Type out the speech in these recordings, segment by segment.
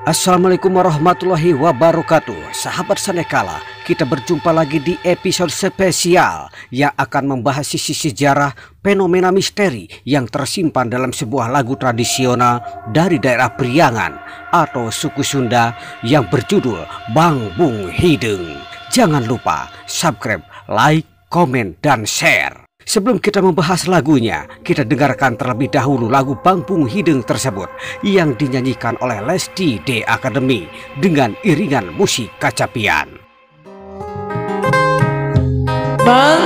Assalamualaikum warahmatullahi wabarakatuh. Sahabat Sanekala, kita berjumpa lagi di episode spesial yang akan membahas sisi sejarah fenomena misteri yang tersimpan dalam sebuah lagu tradisional dari daerah Priangan atau suku Sunda yang berjudul Bang Bung Hideng. Jangan lupa subscribe, like, komen, dan share. Sebelum kita membahas lagunya, kita dengarkan terlebih dahulu lagu Bang Bung Hideng tersebut yang dinyanyikan oleh Lesti D Academy dengan iringan musik Kacapian. Bang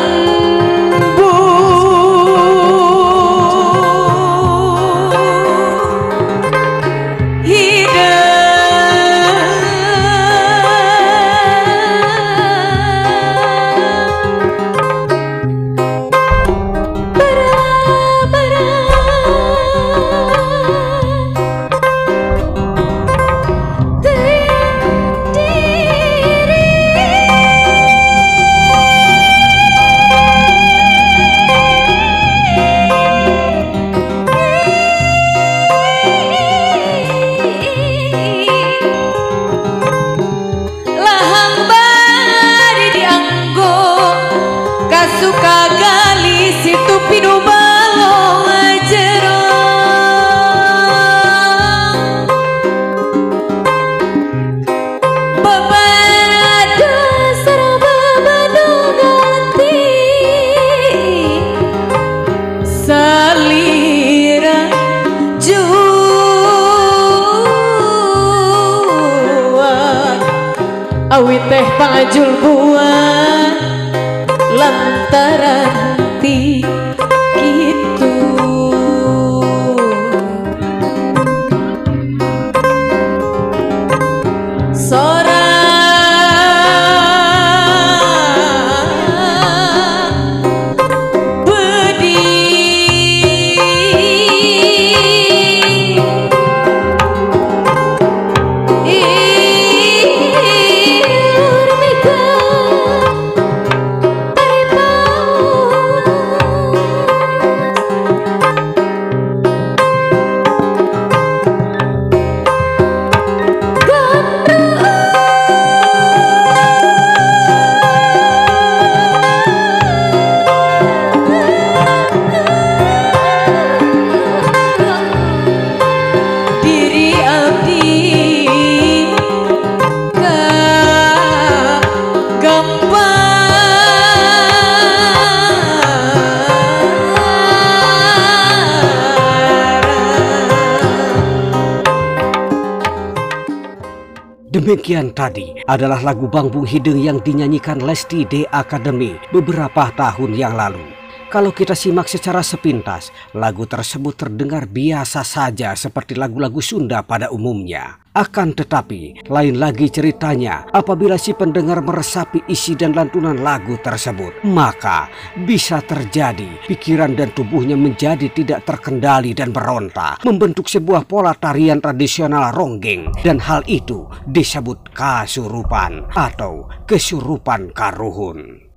awit teh pangajul buah lantaran henti gitu. Demikian tadi adalah lagu Bang Bung Hideng yang dinyanyikan Lesti D Academy beberapa tahun yang lalu. Kalau kita simak secara sepintas, lagu tersebut terdengar biasa saja seperti lagu-lagu Sunda pada umumnya. Akan tetapi, lain lagi ceritanya apabila si pendengar meresapi isi dan lantunan lagu tersebut. Maka bisa terjadi pikiran dan tubuhnya menjadi tidak terkendali dan berontak, membentuk sebuah pola tarian tradisional ronggeng. Dan hal itu disebut kasurupan atau kesurupan karuhun.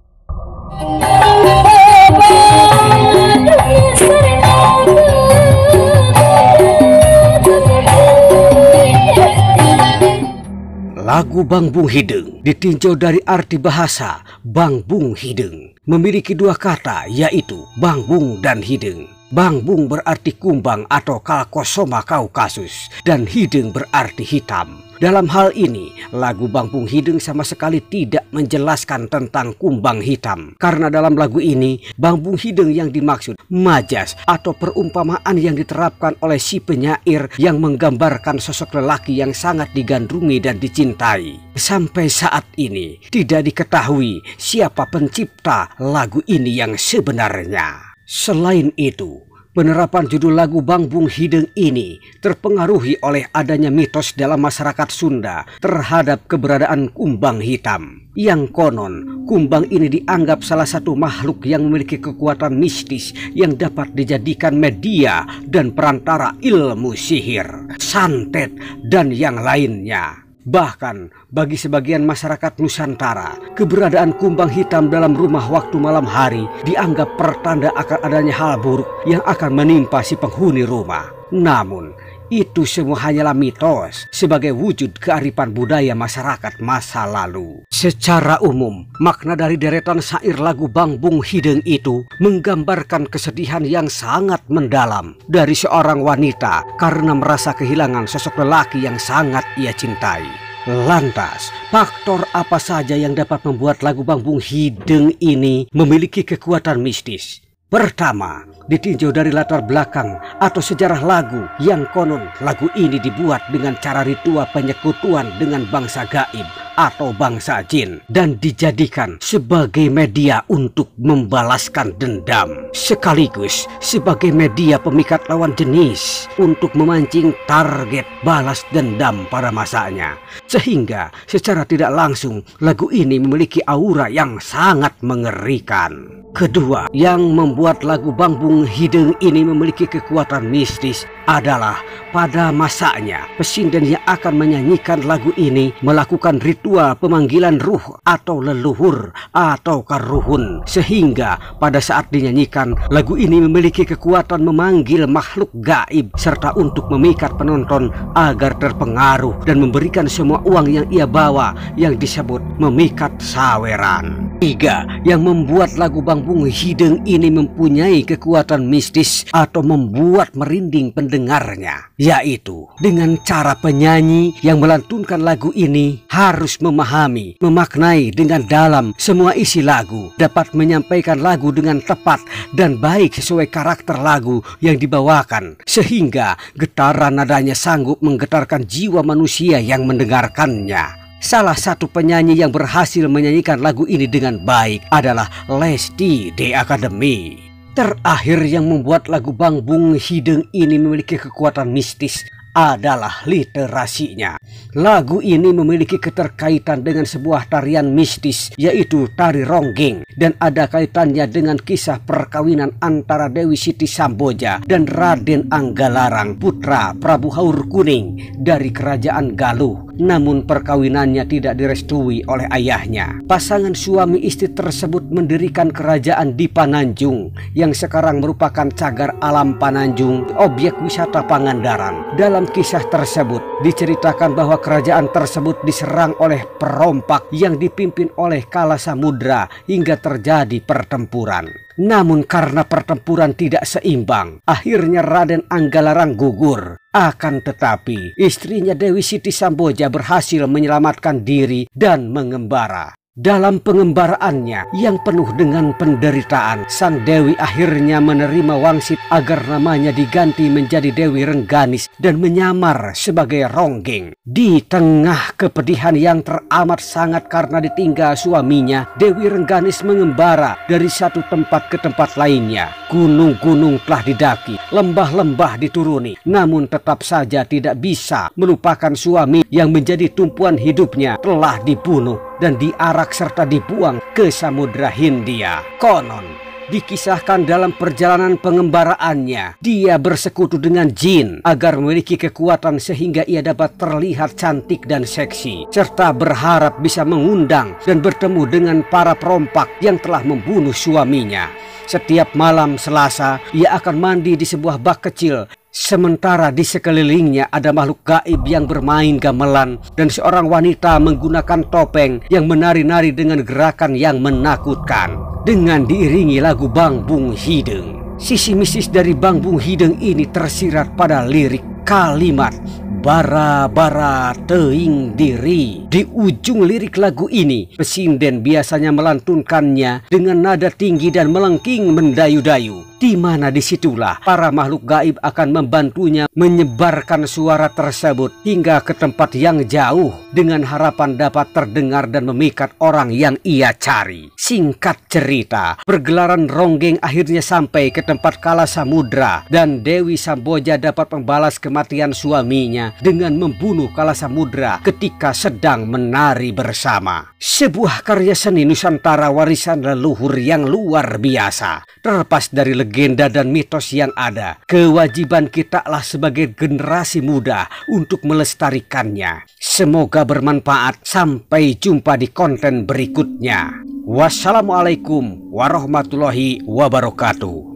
Lagu Bang Bung Hideng ditinjau dari arti bahasa Bang Bung Hideng memiliki dua kata, yaitu Bang Bung dan Hideng. Bang Bung berarti kumbang atau Kalkosoma Kaukasus dan Hideng berarti hitam. Dalam hal ini, lagu Bang Bung Hideng sama sekali tidak menjelaskan tentang kumbang hitam. Karena dalam lagu ini, Bang Bung Hideng yang dimaksud majas atau perumpamaan yang diterapkan oleh si penyair yang menggambarkan sosok lelaki yang sangat digandrungi dan dicintai. Sampai saat ini, tidak diketahui siapa pencipta lagu ini yang sebenarnya. Selain itu, penerapan judul lagu Bang Bung Hideng ini terpengaruhi oleh adanya mitos dalam masyarakat Sunda terhadap keberadaan kumbang hitam. Yang konon, kumbang ini dianggap salah satu makhluk yang memiliki kekuatan mistis yang dapat dijadikan media dan perantara ilmu sihir, santet, dan yang lainnya. Bahkan bagi sebagian masyarakat Nusantara, keberadaan kumbang hitam dalam rumah waktu malam hari dianggap pertanda akan adanya hal buruk yang akan menimpa si penghuni rumah. Namun, itu semua hanyalah mitos sebagai wujud kearifan budaya masyarakat masa lalu. Secara umum, makna dari deretan syair lagu Bang Bung Hideng itu menggambarkan kesedihan yang sangat mendalam dari seorang wanita karena merasa kehilangan sosok lelaki yang sangat ia cintai. Lantas, faktor apa saja yang dapat membuat lagu Bang Bung Hideng ini memiliki kekuatan mistis? Pertama, ditinjau dari latar belakang atau sejarah lagu yang konon lagu ini dibuat dengan cara ritual penyekutuan dengan bangsa gaib atau bangsa jin dan dijadikan sebagai media untuk membalaskan dendam sekaligus sebagai media pemikat lawan jenis untuk memancing target balas dendam pada masanya, sehingga secara tidak langsung lagu ini memiliki aura yang sangat mengerikan. Kedua, yang membuat lagu Bang Bung Hideng ini memiliki kekuatan mistis adalah pada masanya pesinden yang akan menyanyikan lagu ini melakukan ritual pemanggilan ruh atau leluhur atau karuhun, sehingga pada saat dinyanyikan lagu ini memiliki kekuatan memanggil makhluk gaib serta untuk memikat penonton agar terpengaruh dan memberikan semua uang yang ia bawa yang disebut memikat saweran. Tiga, yang membuat lagu Bang Bung Hideng ini mempunyai kekuatan mistis atau membuat merinding pendengarnya, yaitu dengan cara penyanyi yang melantunkan lagu ini harus memahami, memaknai dengan dalam semua isi lagu, dapat menyampaikan lagu dengan tepat dan baik sesuai karakter lagu yang dibawakan, sehingga getaran nadanya sanggup menggetarkan jiwa manusia yang mendengarkannya. Salah satu penyanyi yang berhasil menyanyikan lagu ini dengan baik adalah Lesti The Academy. Terakhir, yang membuat lagu Bang Bung Hideng ini memiliki kekuatan mistis adalah literasinya. Lagu ini memiliki keterkaitan dengan sebuah tarian mistis, yaitu tari ronggeng, dan ada kaitannya dengan kisah perkawinan antara Dewi Siti Samboja dan Raden Anggalarang, putra Prabu Haur Kuning dari kerajaan Galuh. Namun perkawinannya tidak direstui oleh ayahnya. Pasangan suami istri tersebut mendirikan kerajaan di Pananjung yang sekarang merupakan cagar alam Pananjung, objek wisata Pangandaran. Dalam kisah tersebut diceritakan bahwa kerajaan tersebut diserang oleh perompak yang dipimpin oleh Kala Samudra hingga terjadi pertempuran. Namun karena pertempuran tidak seimbang, akhirnya Raden Anggalarang gugur. Akan tetapi istrinya Dewi Siti Samboja berhasil menyelamatkan diri dan mengembara. Dalam pengembaraannya yang penuh dengan penderitaan, sang Dewi akhirnya menerima wangsit agar namanya diganti menjadi Dewi Rengganis dan menyamar sebagai ronggeng. Di tengah kepedihan yang teramat sangat karena ditinggal suaminya, Dewi Rengganis mengembara dari satu tempat ke tempat lainnya. Gunung-gunung telah didaki, lembah-lembah dituruni, namun tetap saja tidak bisa melupakan suami yang menjadi tumpuan hidupnya telah dibunuh dan diarak serta dibuang ke Samudra Hindia. Konon dikisahkan dalam perjalanan pengembaraannya, dia bersekutu dengan jin agar memiliki kekuatan sehingga ia dapat terlihat cantik dan seksi, serta berharap bisa mengundang dan bertemu dengan para perompak yang telah membunuh suaminya. Setiap malam Selasa, ia akan mandi di sebuah bak kecil. Sementara di sekelilingnya ada makhluk gaib yang bermain gamelan dan seorang wanita menggunakan topeng yang menari-nari dengan gerakan yang menakutkan. Dengan diiringi lagu Bang Bung Hideng, sisi mistis dari Bang Bung Hideng ini tersirat pada lirik kalimat bara-bara teing diri. Di ujung lirik lagu ini, pesinden biasanya melantunkannya dengan nada tinggi dan melengking mendayu-dayu, di mana disitulah para makhluk gaib akan membantunya menyebarkan suara tersebut hingga ke tempat yang jauh dengan harapan dapat terdengar dan memikat orang yang ia cari. Singkat cerita, pergelaran ronggeng akhirnya sampai ke tempat Kala Samudra dan Dewi Samboja dapat membalas kematian suaminya dengan membunuh Kala Samudra ketika sedang menari bersama. Sebuah karya seni Nusantara warisan leluhur yang luar biasa. Terlepas dari legenda dan mitos yang ada, kewajiban kita lah sebagai generasi muda untuk melestarikannya. Semoga bermanfaat. Sampai jumpa di konten berikutnya. Wassalamualaikum warahmatullahi wabarakatuh.